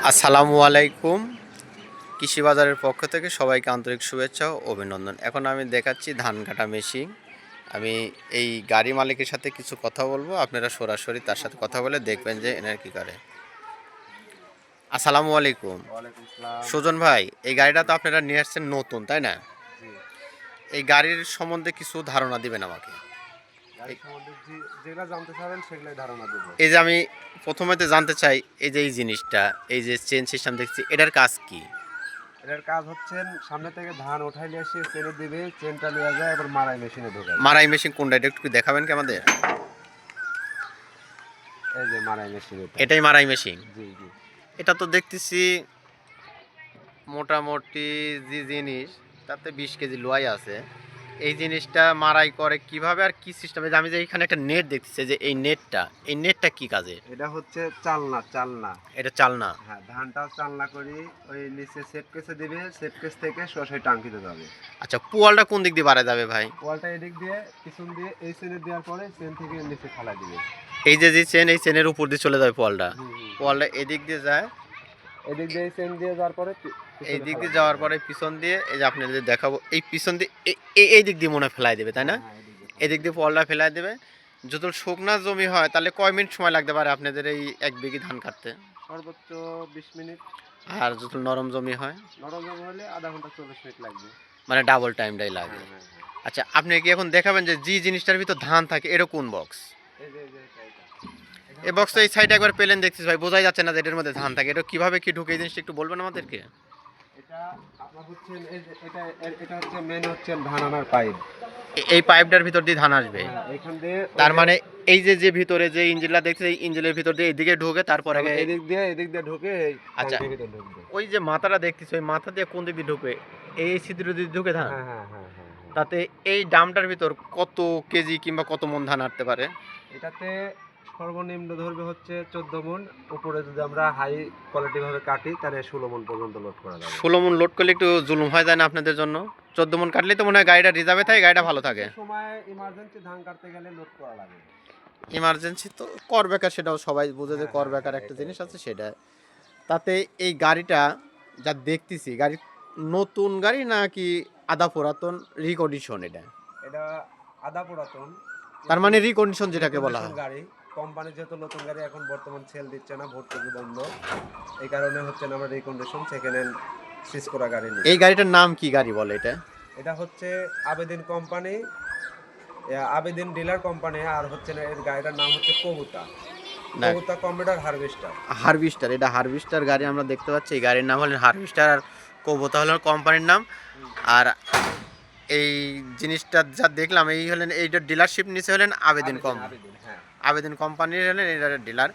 আসসালামু আলাইকুম। কৃষি বাজারের পক্ষ থেকে সবাইকে আন্তরিক শুভেচ্ছা ও অভিনন্দন। এখন আমি দেখাচ্ছি ধান কাটা মেশিন। আমি এই গাড়ি মালিকের সাথে কিছু কথা বলবো, আপনারা সরাসরি তার সাথে কথা বলে দেখবেন যে এনার কী করে। আসসালামু আলাইকুম। ওয়ালাইকুম সালাম। সুজন ভাই, এই গাড়িটা তো আপনারা নিয়ে আসছেন নতুন, তাই না? জি। এই গাড়ির সম্বন্ধে কিছু ধারণা দিবেন আমাকে। গাড়ি সম্বন্ধে যেগুলা জানতে চাবেন সেগুলাই ধারণা দেব। এই যে আমি প্রথমেতে জানতে চাই, এই যে এই জিনিসটা, এই যে চেন সিস্টেম দেখছি, এটার কাজ কি? এটার কাজ হচ্ছে সামনে থেকে ধান উঠাই নিয়ে এসে চেনে দিবে, চেনটা নেওয়া যায় এবার মারাই মেশিনে ঢোকায়। মারাই মেশিন কোনটা, এটা একটু দেখাবেন কি আমাদের? এই যে মারাই মেশিন, এটাই মারাই মেশিন। জি জি। এটা তো দেখতেছি মোটামুটি যে জিনিস তাতে 20 কেজি লোয়াই আছে। এই জিনিসটা মারাই করে কিভাবে আর কি সিস্টেমে? আমি যে এখানে একটা নেট দেখতেছি, যে এই নেটটা কি কাজে? এটা হচ্ছে চালনা চালনা। এটা চালনা। হ্যাঁ, ধানটা চালনা করি ওই নিচে সেট কেসে দিবে, সেট কেস থেকে সরাসরি টাঙ্কিতে যাবে। আচ্ছা, পোয়ালটা কোন দিক দিয়ে বাড়া যাবে ভাই? ওয়ালটা এদিক দিয়ে পিছন দিয়ে এই চেনে দেওয়ার পরে চেন থেকে নিচে ফালা দিবে। এই যে চেন, এই চেনের উপর দিয়ে চলে যাবে পোয়ালটা। হুম, হুম। পোয়ালটা এদিক দিয়ে যায়, এদিক দিয়ে চেন দিয়ে যাওয়ার পরে এই দিক দিয়ে যাওয়ার পরে পিছন দিয়ে, এই যে আপনাদের দেখাবো, এই পিছন দিয়ে এই দিক দিয়ে মনে হয় ফেলাই দেবে, তাই না? হ্যাঁ, এদিক দিয়ে। এদিক দিয়ে পোয়ালটা ফেলাই দেবে। যদি শুকনা জমি হয় তাহলে কয় মিনিট সময় লাগতে পারে আপনাদের এই 1 বিঘি ধান কাটতে? সর্বোচ্চ 20 মিনিট। আর যদি নরম জমি হয়? নরম জমি হলে আধা ঘন্টা 40 মিনিট লাগবে। মানে ডাবল টাইমটাই লাগে। হ্যাঁ হ্যাঁ হ্যাঁ। আচ্ছা, আপনি কি এখন দেখাবেন যে জিনিসটার ভিতর ধান থাকে এটা কোন বক্স? এই যে এটা। এই বক্সটা এই সাইডে একবার পেলেন দেখতেছি ভাই, বোঝাই যাচ্ছে না যে এটার মধ্যে ধান থাকে। এটা কিভাবে কি ঢুকে, এই জিনিসটা একটু বলবেন আমাদেরকে? এটা আপনার হচ্ছে এই যে এটা হচ্ছে মেন হচ্ছে ধান আনার পাইপ। এই পাইপটার ভিতর দিয়ে ধান আসবে। হ্যাঁ, এখান দিয়ে তার মানে এই যে ভিতরে যে ইঞ্জিনটা দেখছে, এই ইঞ্জিনের ভিতর দিয়ে এদিকে ঢুকে, তারপরে এদিক দিয়ে ঢুকে এই আচ্ছা, ট্যাঙ্কির ভিতর ঢুকবে। ওই যে মাথাটা দেখতেছি, ওই মাথা দিয়ে কোন দিক দিয়ে ঢুকবে? এই ছিদ্র দিয়ে ঢুকে ধান। হ্যাঁ হ্যাঁ হ্যাঁ হ্যাঁ। তাতে এই ডামটার ভিতর কত কেজি কিংবা কত মন ধান আটতে পারে? এটাতে সর্বনিম্ন ধরবে হচ্ছে 14 মণ। উপরে যদি আমরা হাই কোয়ালিটি ভাবে কাটি তাহলে 16 মণ পর্যন্ত লোড করা যাবে। 16 মন লোড করলে একটু জুলুম হয়ে যায় না আপনাদের জন্য? 14 মন কাটলেই তো মনে হয় গাড়িটা রিজার্ভে থাকে, গাড়িটা ভালো থাকে। সময় ইমার্জেন্সি ধান কাটতে গেলে লোড করা লাগে। ইমার্জেন্সি তো কর বেকার, সেটাও সবাই বুঝে যে কর বেকার একটা জিনিস আছে সেটা। তাতে এই গাড়িটা যা দেখতেছি, গাড়ি নতুন গাড়ি নাকি আধা পুরাতন রিকন্ডিশন? এটা আধা পুরাতন। তার মানে রিকন্ডিশন যেটাকে বলা হয়। গাড়ি কোম্পানি যেহেতু নতুন গাড়ি এখন বর্তমান সেল দিচ্ছে না, ভর্তুকি বন্ধ, এই কারণে হচ্ছে না আমরা রিকন্ডিশন সেকেন্ড হ্যান্ড সিজ করা গাড়ি নিই। এই গাড়িটার নাম কি গাড়ি বলে এটা? এটা হচ্ছে Abedin company, Abedin dealer company. আর হচ্ছে না এর গাড়িটার নাম হচ্ছে কবুতা কম্পিউটার হারভেস্টার। হারভেস্টার, এটা হারভেস্টার গাড়ি আমরা দেখতে পাচ্ছি। এই গাড়ির নাম হলেন হারভেস্টার, আর কবুতা হলো কোম্পানির নাম। আর এই জিনিসটা যা দেখলাম, এই হলেন এইটা ডিলারশিপ নিচে হলেন আবেদিন কোম্পানি। হ্যাঁ। আবেদিন কোম্পানির হলেন এটা ডিলার।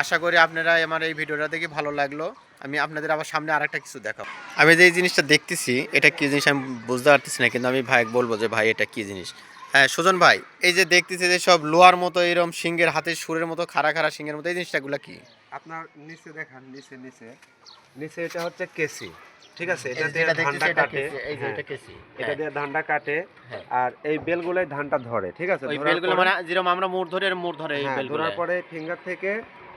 আশা করি আপনারা আমার এই ভিডিওটা দেখে ভালো লাগলো। আমি আপনাদের আবার সামনে আরেকটা কিছু দেখাবো। আমি যে এই জিনিসটা দেখতেছি, এটা কি জিনিস আমি বুঝতে পারতেছি না, কিন্তু আমি ভাই বলবো যে ভাই এটা কি জিনিস। হ্যাঁ সুজন ভাই, এই যে দেখতেছি যে সব লোহার মতো এরকম সিংহের হাতের সুরের মতো খাড়া খাড়া সিংহের মতো, এই জিনিসটাগুলো কি? আপনার নিচে দেখান, নিচে নিচে নিচে এটা হচ্ছে কেসি। ঠিক আছে, এটা এটা দিয়ে ধানটা কাটে। এই যে এটা কেসি, এটা দিয়ে ধানটা কাটে। আর এই বেলগুলোই ধানটা ধরে। ঠিক আছে, ওই বেলগুলো মানে যেরকম আমরা মোড় ধরে মোড় ধরে, এই বেলগুলো ধরার পরে ফিঙ্গার থেকে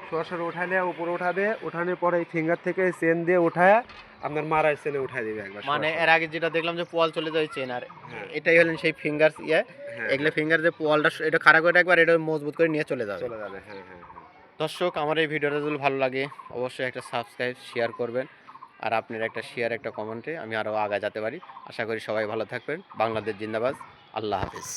সরাসরি উঠালে উপরে উঠাবে, উঠানোর পরে এই ফিঙ্গার থেকে চেন দিয়ে উঠায় আপনার মারার চেনে উঠাই দিবে একবার। মানে এর আগে যেটা দেখলাম যে পোয়াল চলে যায় চেন, আর এটাই হলেন সেই ফিঙ্গার এগুলো ফিঙ্গার যে পোয়ালটা এটা খাড়া করে একবার এটা মজবুত করে নিয়ে চলে যাবে। হ্যাঁ হ্যাঁ। দর্শক, আমার এই ভিডিওটা যদি ভালো লাগে অবশ্যই একটা সাবস্ক্রাইব শেয়ার করবেন। আর আপনার একটা শেয়ার একটা কমেন্টে আমি আরও আগে যেতে পারি। আশা করি সবাই ভালো থাকবেন। বাংলাদেশ জিন্দাবাদ। আল্লাহ হাফেজ।